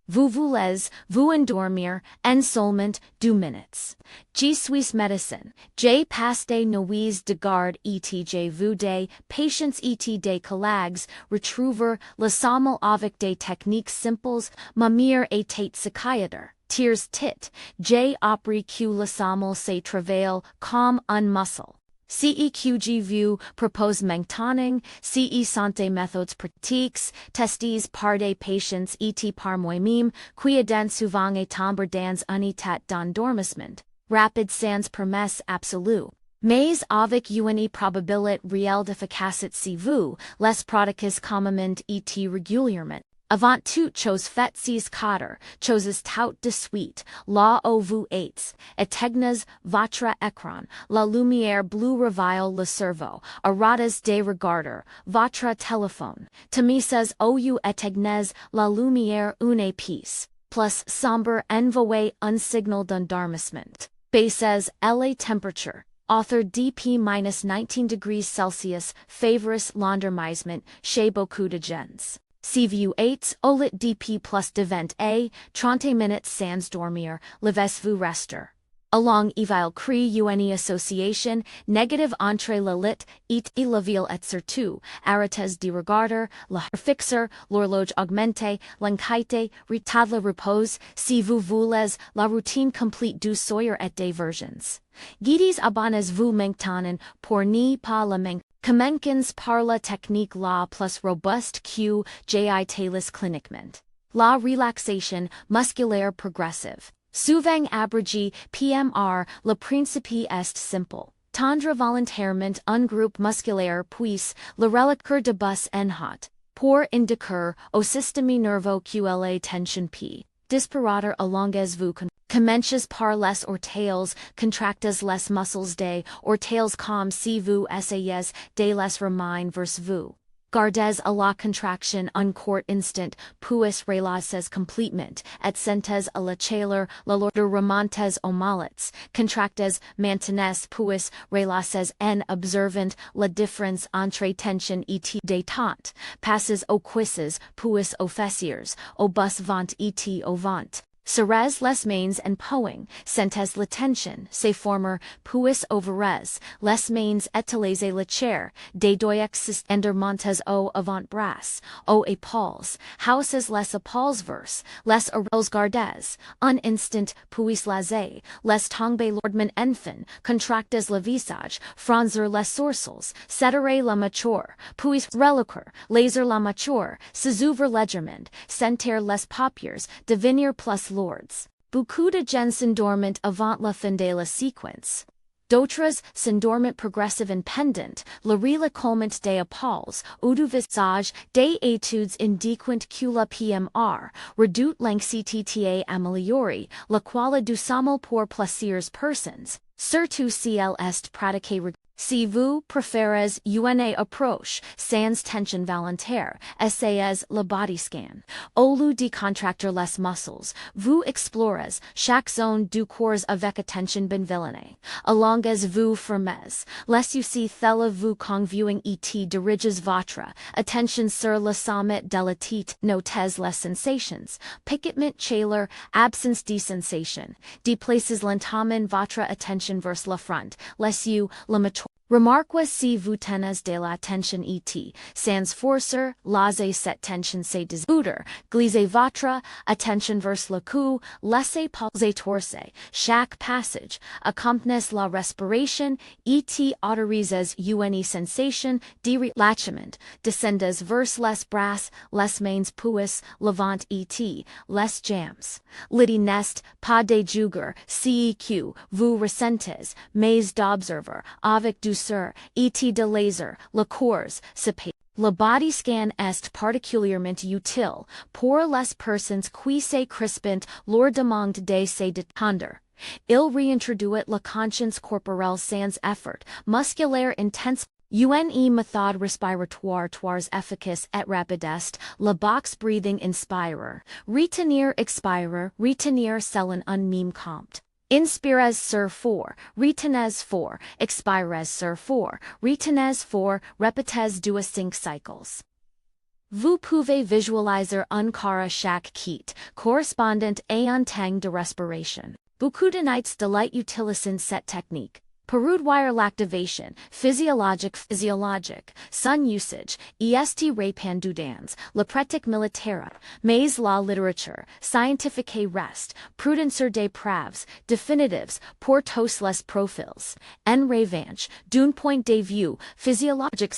Vous voulez, vous endormir, en seulement 2 minutes. Je suis médecin, j'ai passé nuits de garde et vu des patients et des collègues retrouver le sommeil avec des techniques simples, mamire était psychiatre. Tiers tit, j'ai appris que le sommeil se travaille comme un muscle. Vous propose maintenant, santé méthodes pratiques, testes par des patients et par moi-même, qui dans souvent et tomber dans un état d'endormissement, rapide sans promesse absolue. Mais avec une probabilité réelle d'efficacité vous, les pratiques communément et régulièrement. Avant toute chose faites ces 4 choses tout de suite, là où vous êtes, éteignez votre écran, la lumière bleue réveille le cerveau, arrêtez de regarder votre téléphone, tamises ou éteignez la lumière une pièce, plus sombre envoyez un signal d'endormissement. Baissez la température. Author DP-19 degrees Celsius favoris l'endormissement chez beaucoup de gens. Si vous êtes au lit DP plus devant a 30 minutes sans dormir, levez-vous rester. Along evil crée une association négative entre le lit et la ville et surtout, arrêtez de regarder le fixer, l'horloge augmentée, l'anxiété, retard le repos, si vous voulez la routine complète du soir et des versions. Guides abonnez-vous maintenant pour ne pas la manquer. Commencez par la technique la plus robuste que j'ai tales cliniquement. La relaxation musculaire progressive. Souvent abrégé PMR, le principe est simple. Tendre volontairement un groupe musculaire puis le relecteur de bus en haut. Pour indiquer au système nerveux que la tension p. Disparateur allongez-vous. Commencez par les orteils, contractez les muscles des orteils comme si vous essayez de les ramener vers vous. Gardez à la contraction un court instant, puis relaxez complètement, et sentez à la chaleur, la lourdeur remontez aux mollets, contractez, maintenez puis relaxez en observant la différence entre tension et détente, passez aux cuisses, puis aux fessiers, au bas-ventre et au ventre. Serrez les mains en pouing, sentez la tension, se former, puis ouvrez les mains étalez la chair, dédoyez endormez au avant-bras, aux épaules, haussez les épaules vers, les oreilles gardez, un instant, puis lasez, les tomber lourdement enfin, contractez le visage, fronzer les sourcils, serrez la mâchoire, puis reluquer, laser la mâchoire, s'ouvre légèrement, sentir les paupières, devenir plus lourds. Beaucoup de gens s'endorment avant la fin de la séquence. D'autres s'endorment progressive and pendant, le recollement des épaules, ou du visage, des études indiquent que la PMR, réduit l'anxiété améliorée, la qualité du sommeil pour plusieurs personnes, surtout si elle est pratiquée. Si vous préférez une approche sans tension volontaire, essayez le body scan. Au lieu de contracter les muscles, vous explorez chaque zone du corps avec attention bienveillante. Allongez-vous fermez. Laissez-vous vous conviewing et dirigez votre attention sur le sommet de la tête. Notez les sensations, picotement chaleur, absence de sensation. Déplacez lentement votre attention vers le front. Laissez-vous le moteur. Remarquez si vous tenez de la tension et sans forcer, laissez cette tension se dissoudre, glissez votre attention vers le cou, laissez pulser torser, chaque passage, accompagnez la respiration et autorisez une sensation de relâchement, descendez vers les bras, les mains puis le ventre et les jambes. L'idée n'est pas de juger si que vous ressentez, mais d'observer avec douceur et de laser, le corps, se paie. Le body scan est particulièrement utile pour les personnes qui se crispent leur demande de se détendre. Il réintroduit la conscience corporelle sans effort, musculaire intense. Une méthode respiratoire très efficace et rapide est la box breathing inspirer, retenir expirer, retenir selon un même compte. Inspirez sur 4, retenez 4, expirez sur 4, retenez 4, répétez 2 à 5 cycles. Vous pouvez visualiser un cas à chaque kit, correspondant à un temps de respiration. Beaucoup de nights delight utilisant cette technique. Peroudwire l'activation, physiologique, sun usage, est répandudans, la pratique militaire, mais la littérature, scientifique reste, prudence des preuves, définitives, pour tous les profils. En revanche, d'un point de vue physiologique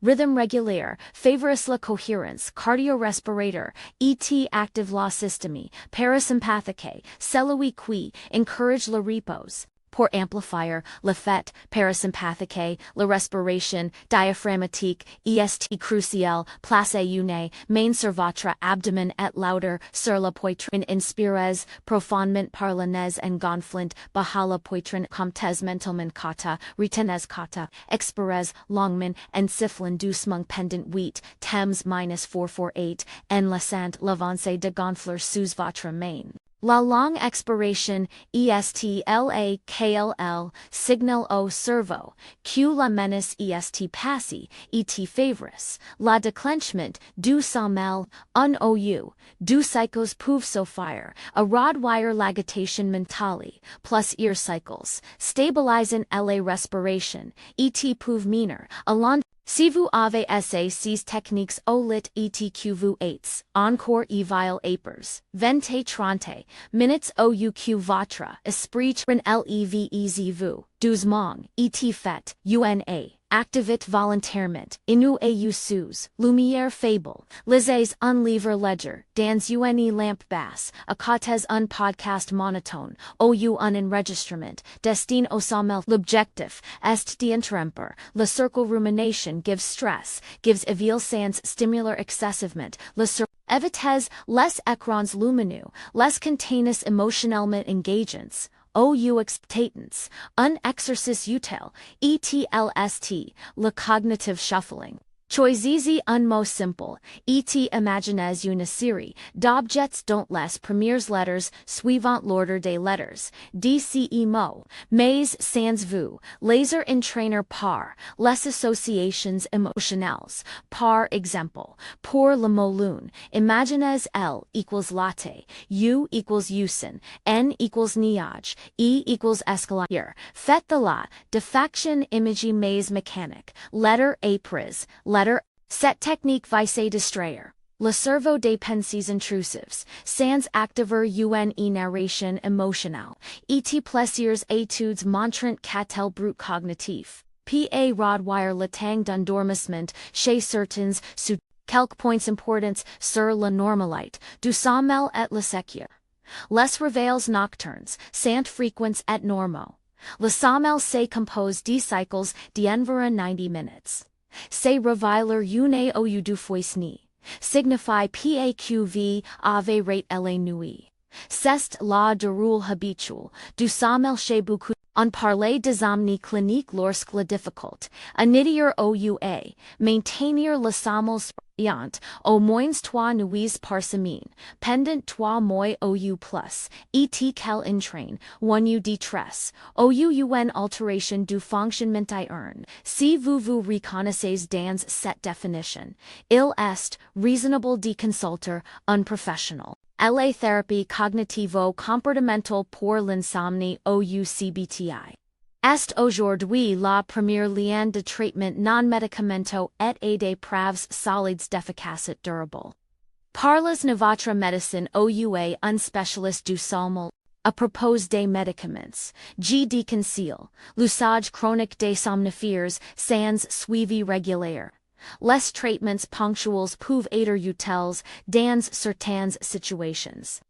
rhythm régulier, favorise la cohérence cardio-respiratoire, et active la systémie, parasympathique, celui qui encourage le repos. Pour amplifier, le fait, parasympathique, la respiration, diaphragmatique, est crucial, placez une main sur votre abdomen et l'autre sur la poitrine, inspirez profondément par le nez en gonflant bas la poitrine comptez mentalement kata, retenez kata, expirez longuement en sifflant doucement pendant 8 temps -448, en laissant l'avancée de gonfler sous votre main. La longue expiration, est-la-kll, signal au cerveau, que la menace est passée, et favorise, la déclenchement du sommeil, un ou, du cycles peuvent s'offrir, a rodwire l'agitation mentale, plus ear cycles, stabilisant la respiration, et peuvent mener, along. Si vous avez essayé ces techniques au lit et que vous êtes encore evil apers, 20-30 minutes au que votre esprit levez-vous, doucement, et fait, una, activite volontairement, inu au sous, lumière faible, lisez un livre ledger, dans une lampe basse, écoutez un podcast monotone, ou un enregistrement, destin au sommeil. L'objectif est d'interrompre, le cercle rumination gives stress, gives evil sans stimuler excessivement, le cercle. Evitez les écrans lumineux, les contenus émotionnellement engageants. Ou expectants, un exercice utile, etlst, le cognitive shuffling. Choisissez un mot simple, et imaginez une série d'objets dont les premières lettres suivant l'ordre des lettres, dce mots, mais sans vous, les entraîner par les associations émotionnelles. Par exemple, pour le mot lune, imaginez L equals latte, U equals usin, N equals nuage, E equals escalier. Faites de la diffraction image mais mécanique, letter A prise, letter. Cette technique vise distraire le cerveau des pensées intrusives, sans activer une narration émotionnelle, et plusieurs études montrant qu'elle brute cognitif. Pa rodwire le temps d'endormissement chez certains sous quelques points importants sur la normalité du sommeil et la sécurité. Les réveils nocturnes sont fréquents et normaux. Le sommeil se compose de cycles d'environ 90 minutes. Se reveiller une ou deux fois ni, signifie PAQV ave rate la nuit. C'est la rôle habituel du sommeil chez beaucoup. On parlait des insomnies cliniques lorsque la difficult, à nidier oua, maintenir le sommeil ayant au moins 3 nuits par semaine, pendant 3 mois ou plus, et qu'elle entraîne, one détresse, ou une alteration du fonctionnement diurne. Si vous vous reconnaissez dans cette définition, il est reasonable de consulter un professionnel. La thérapie cognitivo-comportementale pour l'insomnie ou CBTI. Est aujourd'hui la première ligne de traitement non-médicamenteux et a des preuves solides d'efficacité durable. Parlez de votre médecin OUA un spécialiste du sommeil. À propos des médicaments, G déconseille l'usage chronique des somnifères sans suivi régulier. Les traitements ponctuels peuvent être utiles dans certaines situations.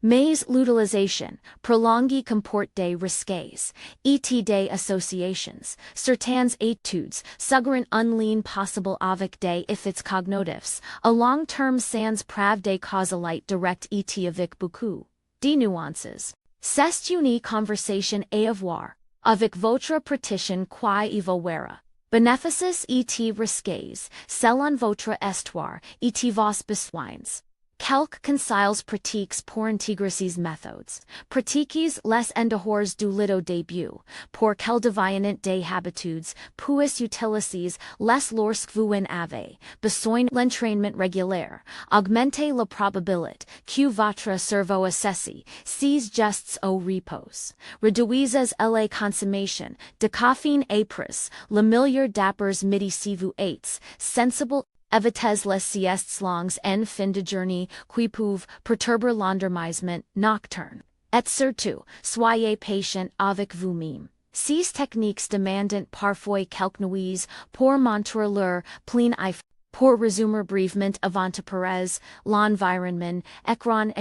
Mais l'utilisation prolongée comporte des risques, et des associations. Certaines études suggèrent un lien possible avec des effets cognitifs, à long terme sans preuve de causalité directe et avec beaucoup de nuances. C'est une conversation à avoir avec votre praticien qui évaluera bénéfices et risques selon votre histoire et vos besoins. Quelques conciles pratiques pour intégrer ces méthodes. Pratiques les endormez du lido début, pour qu'elles deviennent des habitudes, puis utilisez les lorsque vous en avez besoin. L'entraînement régulier, augmentez la probabilité que votre cerveau associe ces gestes au repos. Réduisez la consommation de caféine après le milieu d'après midi si vous êtes sensible. Évitez les siestes longues en fin de journée qui peuvent perturber l'endormissement nocturne. Et surtout, soyez patient avec vous-même. Ces techniques demandent parfois quelques nuits pour montrer leur plein effet. Pour résumer brièvement avant-après, l'environnement, écran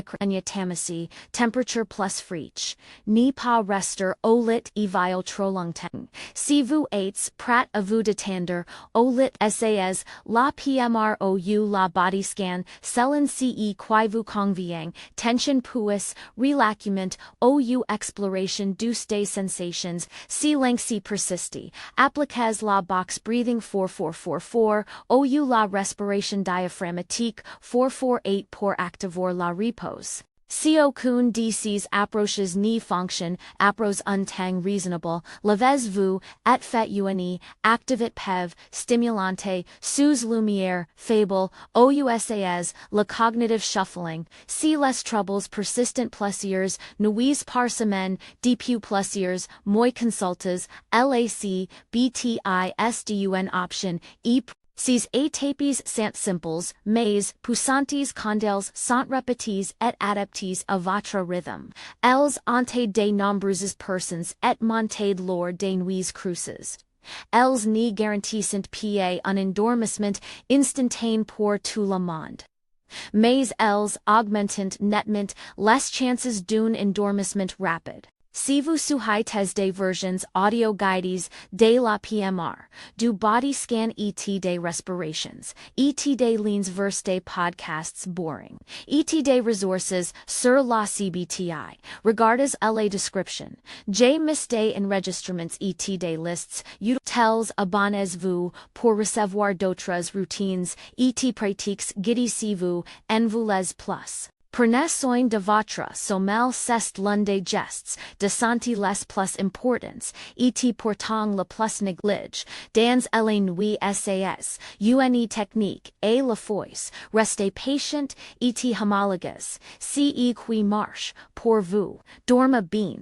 tamasi, température plus fraîche, ne pas rester au lit il trop longtemps. Si vous êtes prêt à vous détendre, au lit essayez la PMROU la body scan, selon ce qui vous convient, tension puis relaxement, ou exploration des sensations, si l'anxiété persiste, appliquez la box breathing 4444, ou la respiration diaphragmatique 448 pour activer la repose. Si aucune de ces approches ne fonctionne, approche un temps raisonnable, lavez-vous, et faites-une activité stimulante, sous lumière faible, ousaez le cognitive shuffling, si les troubles persistent plusieurs nuits par semaine, depuis plusieurs mois consultes, LAC, BTISDUN option, Ces étapes sont simples, mais puissantes quand elles sont répétées et adaptées à votre rythme. Elles ont de nombreuses personnes et montent lors des nuits creuses. Elles ne garantissent pas un endormissement instantané pour tout le monde. Mais elles augmentent nettement les chances d'un endormissement rapide. Si vous souhaitez des versions audio guidées de la PMR, du body scan et des respirations, et des lignes vers des podcasts boring, et des ressources sur la CBTI, regardez la description. J'ai mis des enregistrements et des listes utils. Abonnez-vous pour recevoir d'autres routines et pratiques guidées si vous en voulez plus. Prenez soin de votre sommeil, c'est l'un des gestes de santé les plus importants, et pourtant le plus négligé, dans les nuits essayez, une technique, et la fois, restez patient, et homologues, si qui marche, pour vous, dormez bien.